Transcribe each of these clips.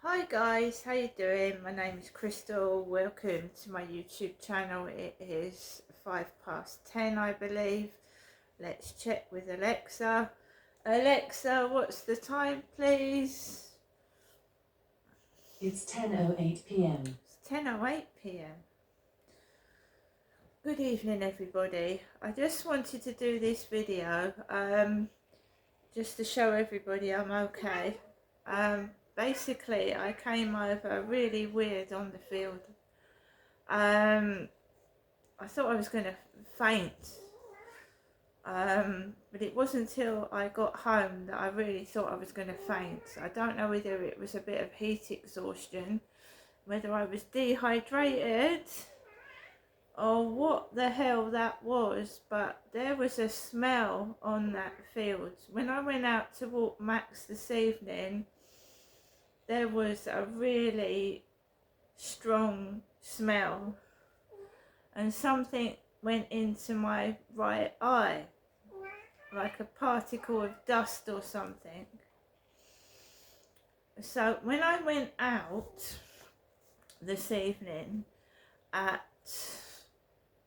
Hi guys, how you doing? My name is Crystal. Welcome to my YouTube channel. It is 10:05, I believe. Let's check with Alexa. Alexa, what's the time, please? It's 10:08 p.m. It's 10:08 p.m. Good evening, everybody. I just wanted to do this video just to show everybody I'm okay. Basically, I came over really weird on the field. I thought I was going to faint, but it wasn't until I got home that I really thought I was going to faint. I don't know whether it was a bit of heat exhaustion, whether I was dehydrated, or what the hell that was, but there was a smell on that field. When I went out to walk Max this evening, there was a really strong smell, and something went into my right eye, like a particle of dust or something. So when I went out this evening at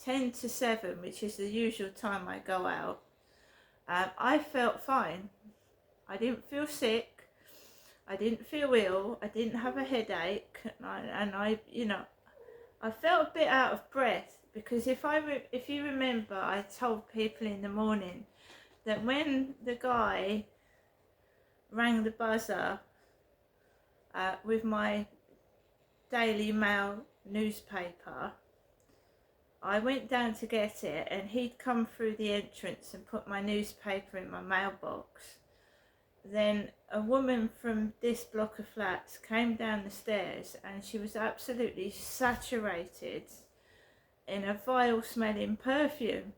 10 to 7, which is the usual time I go out, I felt fine. I didn't feel sick. I didn't feel ill. I didn't have a headache. And I felt a bit out of breath because if you remember, I told people in the morning that when the guy rang the buzzer with my Daily Mail newspaper, I went down to get it, and he'd come through the entrance and put my newspaper in my mailbox. Then a woman from this block of flats came down the stairs, and she was absolutely saturated in a vile smelling perfume,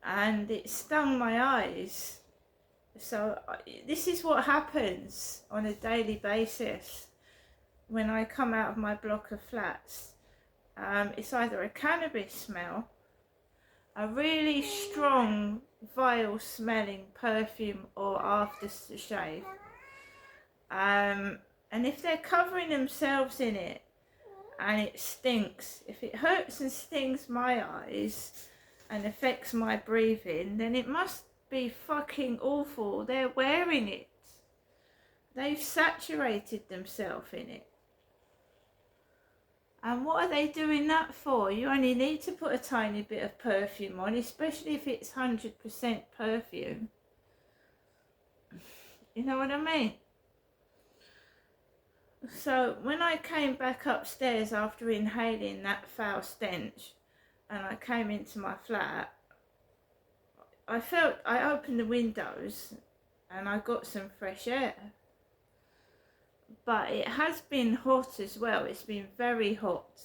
and it stung my eyes. So this is what happens on a daily basis when I come out of my block of flats. It's either a cannabis smell, a really strong, vile smelling perfume, or aftershave. And if they're covering themselves in it and it stinks, if it hurts and stings my eyes and affects my breathing, then it must be fucking awful. They're wearing it. They've saturated themselves in it. And what are they doing that for? You only need to put a tiny bit of perfume on, especially if it's 100% perfume. You know what I mean? So when I came back upstairs after inhaling that foul stench and I came into my flat, I opened the windows and I got some fresh air. But it has been hot as well. It's been very hot.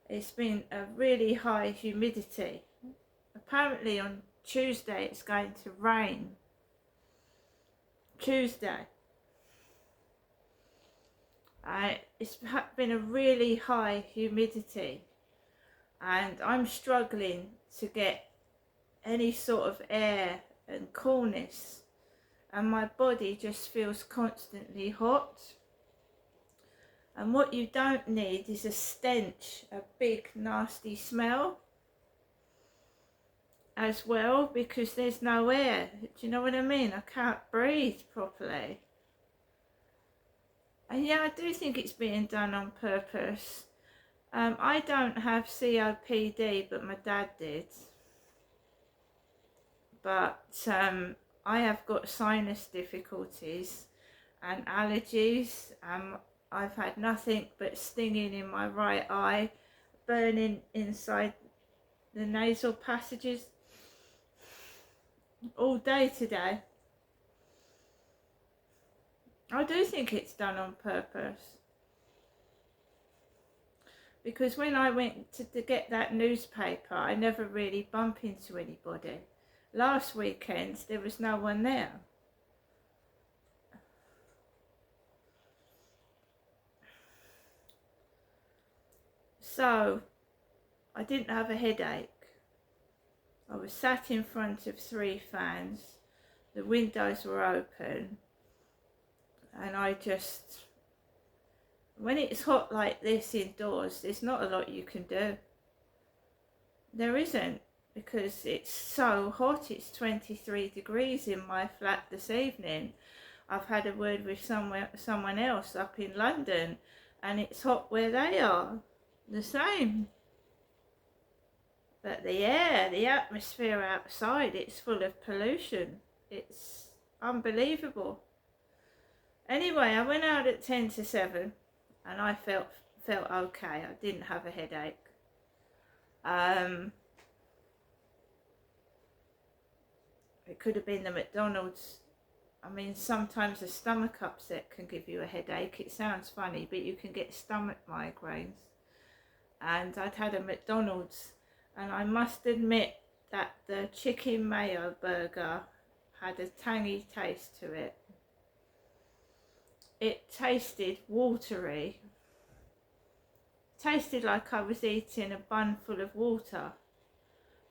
It's been a really high humidity. Apparently on Tuesday it's going to rain. Tuesday. It's been a really high humidity, and I'm struggling to get any sort of air and coolness, and my body just feels constantly hot. And what you don't need is a stench, a big nasty smell as well, because there's no air. Do you know what I mean? I can't breathe properly. And yeah, I do think it's being done on purpose. I don't have COPD, but my dad did. But I have got sinus difficulties and allergies. I've had nothing but stinging in my right eye, burning inside the nasal passages all day today. I do think it's done on purpose. Because when I went to get that newspaper, I never really bump into anybody. Last weekend, there was no one there. So, I didn't have a headache. I was sat in front of 3 fans. The windows were open. And I just, when it's hot like this indoors, there's not a lot you can do. There isn't, because it's so hot. It's 23 degrees in my flat this evening. I've had a word with someone else up in London, and it's hot where they are, the same. But the air, the atmosphere outside, it's full of pollution. It's unbelievable. Anyway, I went out at 10 to 7 and I felt okay. I didn't have a headache. It could have been the McDonald's. I mean, sometimes a stomach upset can give you a headache. It sounds funny, but you can get stomach migraines. And I'd had a McDonald's, and I must admit that the chicken mayo burger had a tangy taste to it. It tasted watery. Tasted like I was eating a bun full of water.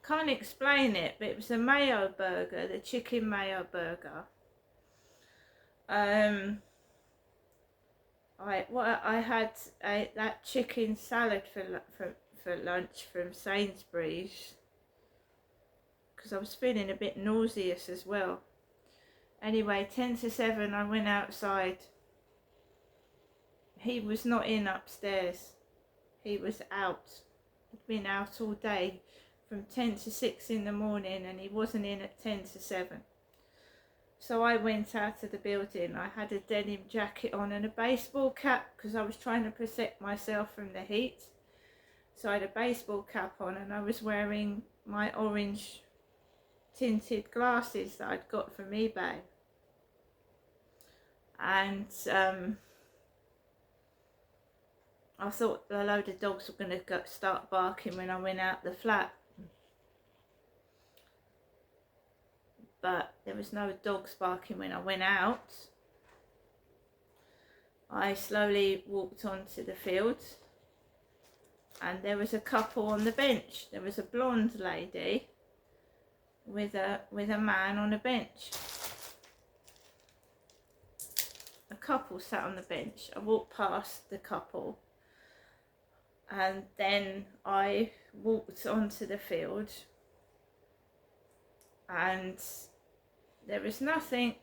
Can't explain it, but it was a mayo burger, the chicken mayo burger. I had that chicken salad for lunch from Sainsbury's, because I was feeling a bit nauseous as well. Anyway, 10 to 7 I went outside. He was not in upstairs. He was out. He'd been out all day from 10 to 6 in the morning, and he wasn't in at 10 to 7. So I went out of the building. I had a denim jacket on and a baseball cap, because I was trying to protect myself from the heat. So I had a baseball cap on, and I was wearing my orange tinted glasses that I'd got from eBay. And I thought a load of dogs were going to start barking when I went out the flat. But there was no dogs barking when I went out. I slowly walked onto the field, and there was a couple on the bench. There was a blonde lady with a man on a bench. A couple sat on the bench. I walked past the couple, and then I walked onto the field, and there was nothing.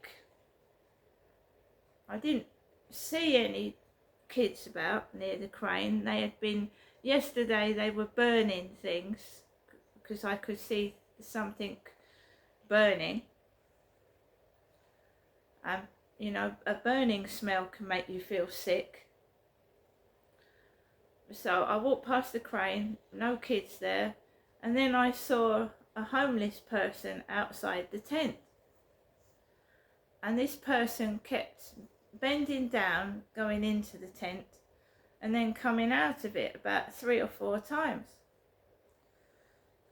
I didn't see any kids about near the crane. They had been, yesterday they were burning things, because I could see something burning. You know, a burning smell can make you feel sick. So I walked past the crane, no kids there, and then I saw a homeless person outside the tent. And this person kept bending down, going into the tent, and then coming out of it about 3 or 4 times.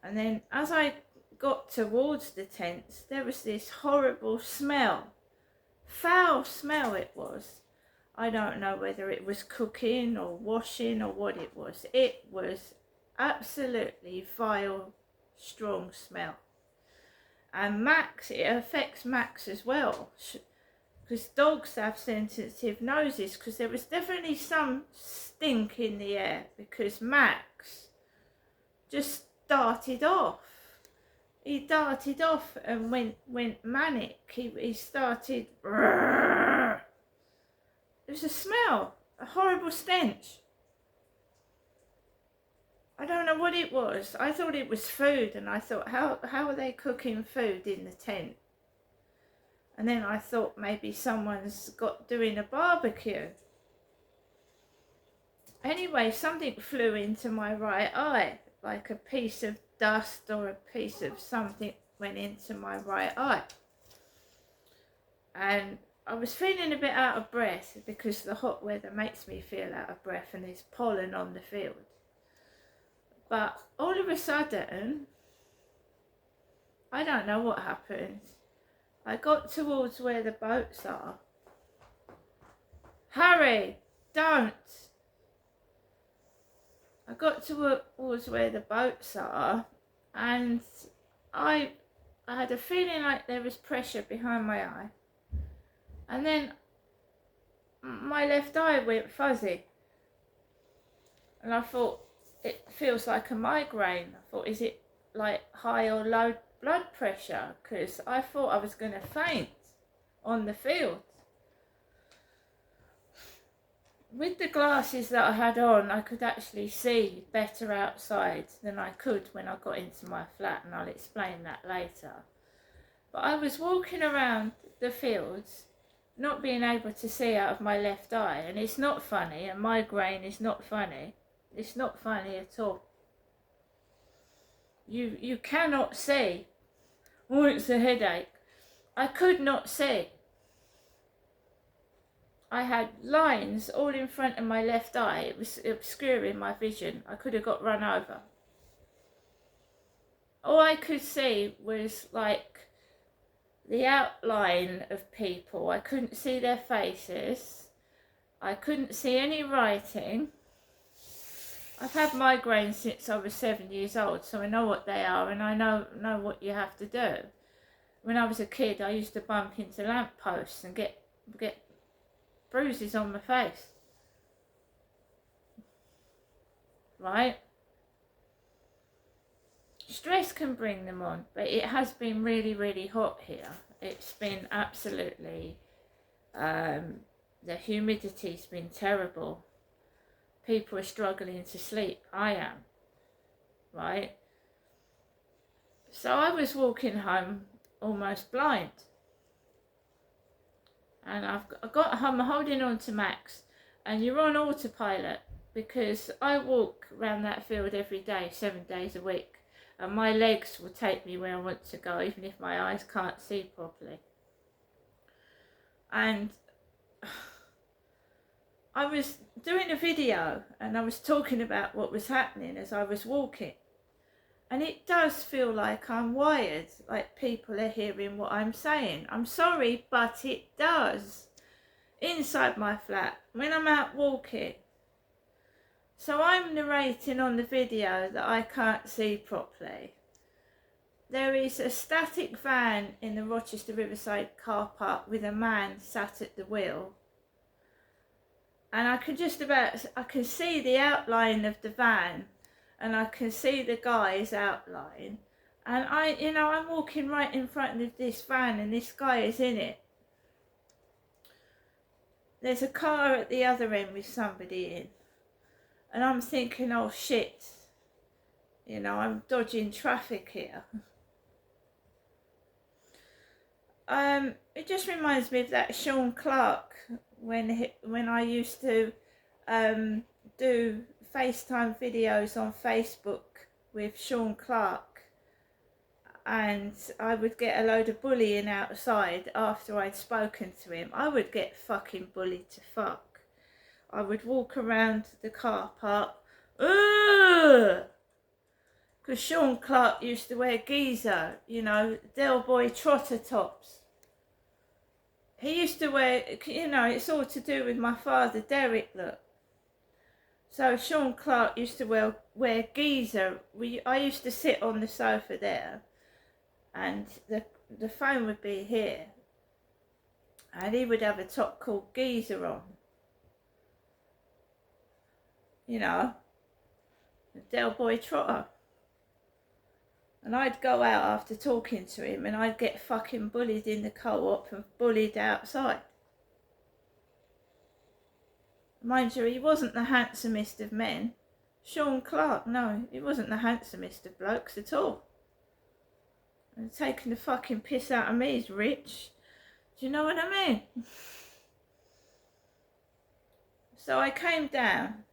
And then as I got towards the tents, there was this horrible smell. Foul smell it was. I don't know whether it was cooking or washing or what it was. It was absolutely vile, strong smell. And Max, it affects Max as well, because dogs have sensitive noses, because there was definitely some stink in the air, because Max just darted off. He darted off and went manic. He started. There was a smell, a horrible stench. I don't know what it was. I thought it was food, and I thought, how are they cooking food in the tent? And then I thought maybe someone's doing a barbecue. Anyway, something flew into my right eye, like a piece of dust or a piece of something went into my right eye. And I was feeling a bit out of breath, because the hot weather makes me feel out of breath, and there's pollen on the field. But all of a sudden, I don't know what happened. I got towards where the boats are. Hurry, don't. I got towards where the boats are, and I had a feeling like there was pressure behind my eye. And then my left eye went fuzzy. And I thought, it feels like a migraine. I thought, is it like high or low blood pressure? Because I thought I was going to faint on the field. With the glasses that I had on, I could actually see better outside than I could when I got into my flat, and I'll explain that later. But I was walking around the fields, not being able to see out of my left eye, and it's not funny, a migraine is not funny. It's not funny at all. You cannot see. Oh, it's a headache. I could not see. I had lines all in front of my left eye. It was obscuring my vision. I could have got run over. All I could see was like the outline of people. I couldn't see their faces. I couldn't see any writing. I've had migraines since I was 7 years old, so I know what they are, and I know what you have to do. When I was a kid, I used to bump into lampposts and get bruises on my face. Right? Stress can bring them on, but it has been really, really hot here. It's been absolutely, the humidity's been terrible. People are struggling to sleep. I am. Right? So I was walking home almost blind. And I'm holding on to Max, and you're on autopilot, because I walk around that field every day, 7 days a week, and my legs will take me where I want to go, even if my eyes can't see properly. And I was doing a video, and I was talking about what was happening as I was walking. And it does feel like I'm wired, like people are hearing what I'm saying. I'm sorry, but it does. Inside my flat, when I'm out walking. So I'm narrating on the video that I can't see properly. There is a static van in the Rochester Riverside car park with a man sat at the wheel. And I can see the outline of the van. And I can see the guy's outline, and I'm walking right in front of this van, and this guy is in it. There's a car at the other end with somebody in, and I'm thinking, oh shit, I'm dodging traffic here. It just reminds me of that Sean Clark when I used to do FaceTime videos on Facebook with Sean Clark, and I would get a load of bullying outside after I'd spoken to him. I would get fucking bullied to fuck. I would walk around the car park, because Sean Clark used to wear geezer, Del Boy trotter tops. He used to wear, it's all to do with my father Derek look. So Sean Clark used to wear geezer. I used to sit on the sofa there, and the phone would be here, and he would have a top called geezer on. The Del Boy trotter. And I'd go out after talking to him, and I'd get fucking bullied in the co-op and bullied outside. Mind you, he wasn't the handsomest of men. Sean Clark, no, he wasn't the handsomest of blokes at all. And taking the fucking piss out of me, he's rich. Do you know what I mean? So I came down,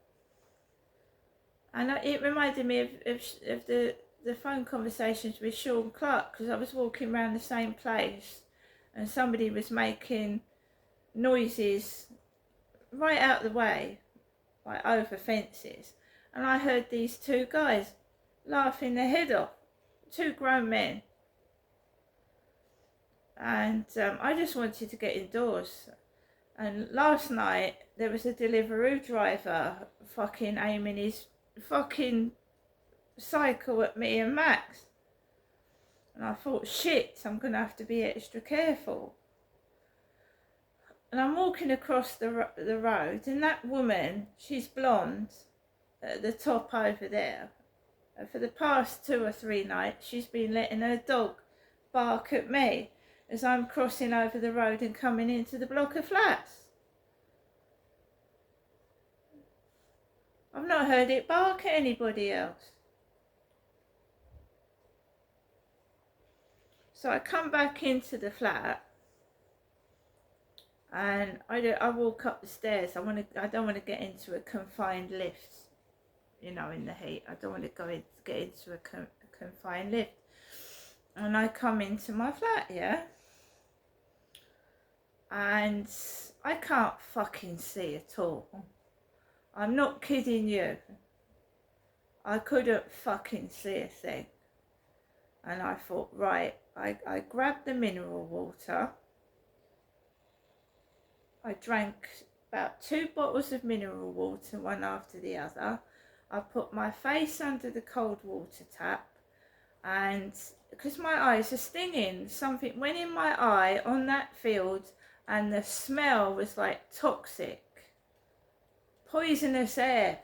and it reminded me of the phone conversations with Sean Clark, because I was walking around the same place, and somebody was making noises right out the way, like over fences, and I heard these two guys laughing their head off, two grown men, and I just wanted to get indoors. And last night there was a Deliveroo driver fucking aiming his fucking cycle at me and Max, and I thought, shit, I'm gonna have to be extra careful. And I'm walking across the road, and that woman, she's blonde, at the top over there. For the past 2 or 3 nights, she's been letting her dog bark at me as I'm crossing over the road and coming into the block of flats. I've not heard it bark at anybody else. So I come back into the flat, and I walk up the stairs. I don't want to get into a confined lift, you know, in the heat. I don't want to get into a confined lift. And I come into my flat, yeah, and I can't fucking see at all. I'm not kidding you. I couldn't fucking see a thing. And I thought, right, I grabbed the mineral water. I drank about 2 bottles of mineral water, one after the other. I put my face under the cold water tap, and because my eyes are stinging, something went in my eye on that field, and the smell was like toxic, poisonous air.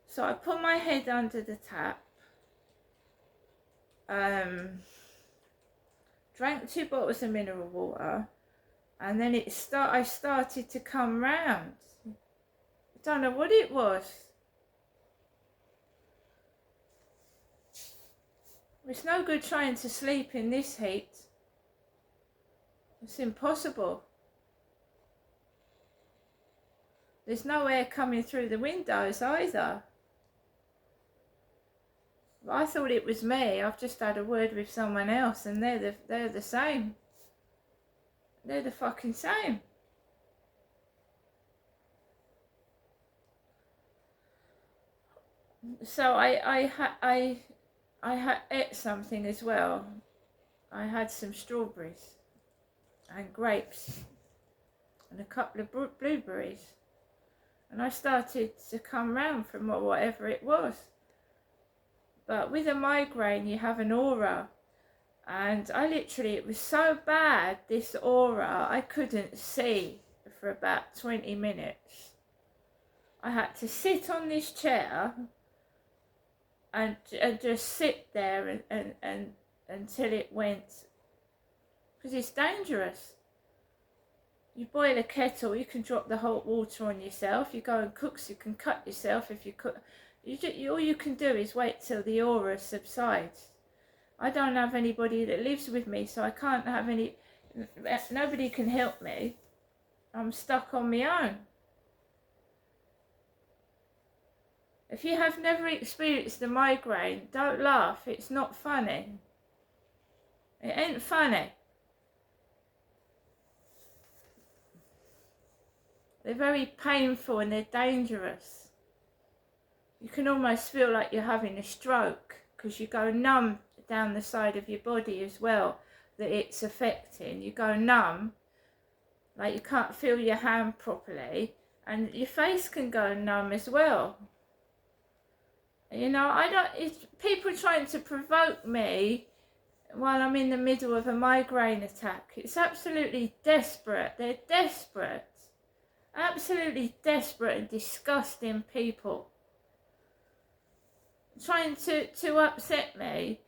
So I put my head under the tap, drank 2 bottles of mineral water, and then I started to come round. I don't know what it was. It's no good trying to sleep in this heat. It's impossible. There's no air coming through the windows either. I thought it was me. I've just had a word with someone else, and they're the same. They're the fucking same. So I ate something as well. I had some strawberries and grapes and a couple of blueberries, and I started to come round from whatever it was. But with a migraine, you have an aura, and it was so bad, this aura, I couldn't see for about 20 minutes. I had to sit on this chair and just sit there and until it went, because it's dangerous. You boil a kettle, you can drop the hot water on yourself. You go and cook, so you can cut yourself if you cook. All you can do is wait till the aura subsides. I don't have anybody that lives with me, so I can't have nobody can help me. I'm stuck on my own. If you have never experienced a migraine, don't laugh. It's not funny. It ain't funny. They're very painful and they're dangerous. You can almost feel like you're having a stroke because you go numb down the side of your body as well, that it's affecting. You go numb, like you can't feel your hand properly, and your face can go numb as well. You know, it's people trying to provoke me while I'm in the middle of a migraine attack. It's absolutely desperate. They're desperate. Absolutely desperate and disgusting people. Trying to upset me.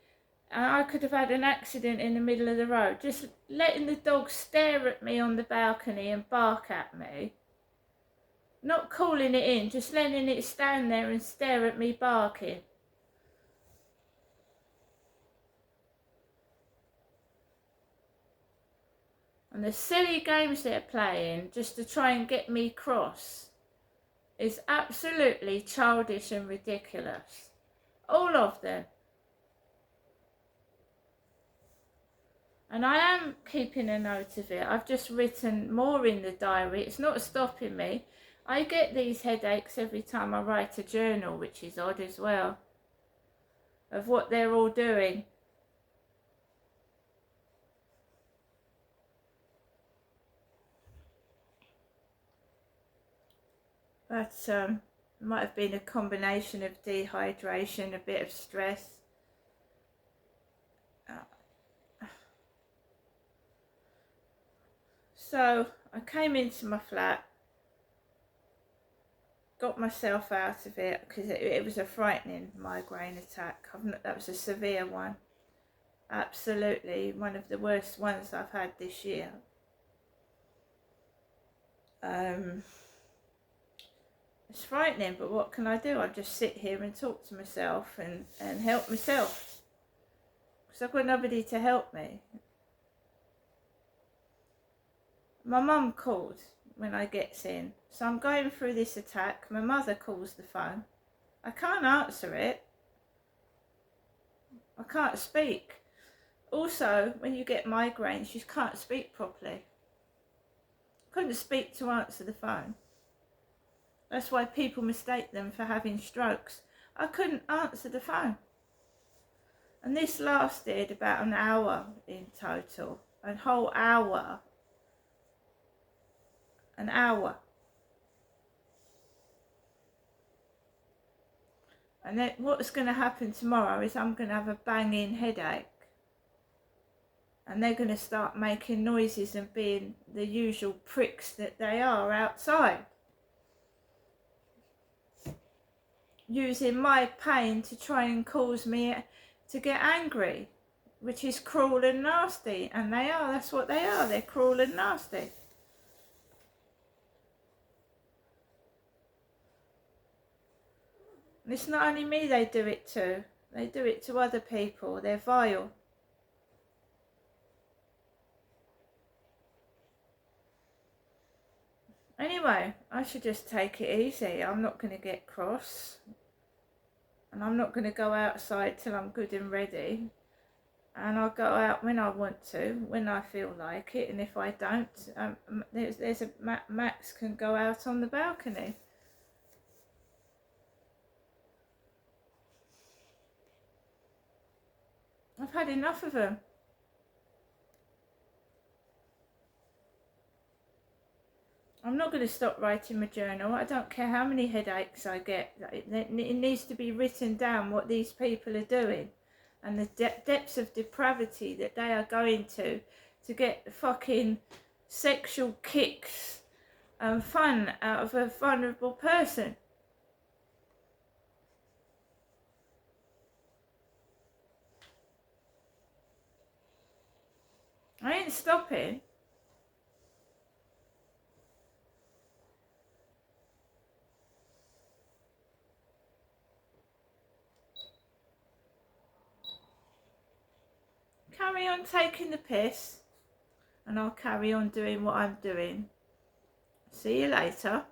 I could have had an accident in the middle of the road. Just letting the dog stare at me on the balcony and bark at me. Not calling it in, just letting it stand there and stare at me barking. And the silly games they're playing just to try and get me cross is absolutely childish and ridiculous. All of them. And I am keeping a note of it. I've just written more in the diary. It's not stopping me. I get these headaches every time I write a journal, which is odd as well, of what they're all doing. But it might have been a combination of dehydration, a bit of stress. So I came into my flat, got myself out of it because it was a frightening migraine attack. That was a severe one. Absolutely one of the worst ones I've had this year. It's frightening, but what can I do? I just sit here and talk to myself and help myself. Because I've got nobody to help me. My mum called when I gets in. So I'm going through this attack. My mother calls the phone. I can't answer it. I can't speak. Also, when you get migraines, you can't speak properly. Couldn't speak to answer the phone. That's why people mistake them for having strokes. I couldn't answer the phone. And this lasted about an hour in total. A whole hour. An hour. And then what's going to happen tomorrow is I'm going to have a banging headache. And they're going to start making noises and being the usual pricks that they are outside. Using my pain to try and cause me to get angry, which is cruel and nasty. And they are, that's what they are, they're cruel and nasty. And it's not only me they do it to, they do it to other people, they're vile. Anyway, I should just take it easy. I'm not going to get cross. And I'm not going to go outside till I'm good and ready. And I'll go out when I want to, when I feel like it. And if I don't, there's a Max can go out on the balcony. I've had enough of them. I'm not going to stop writing my journal. I don't care how many headaches I get. It needs to be written down what these people are doing. And the depths of depravity that they are going to get fucking sexual kicks and fun out of a vulnerable person. I ain't stopping. Carry on taking the piss, and I'll carry on doing what I'm doing. See you later.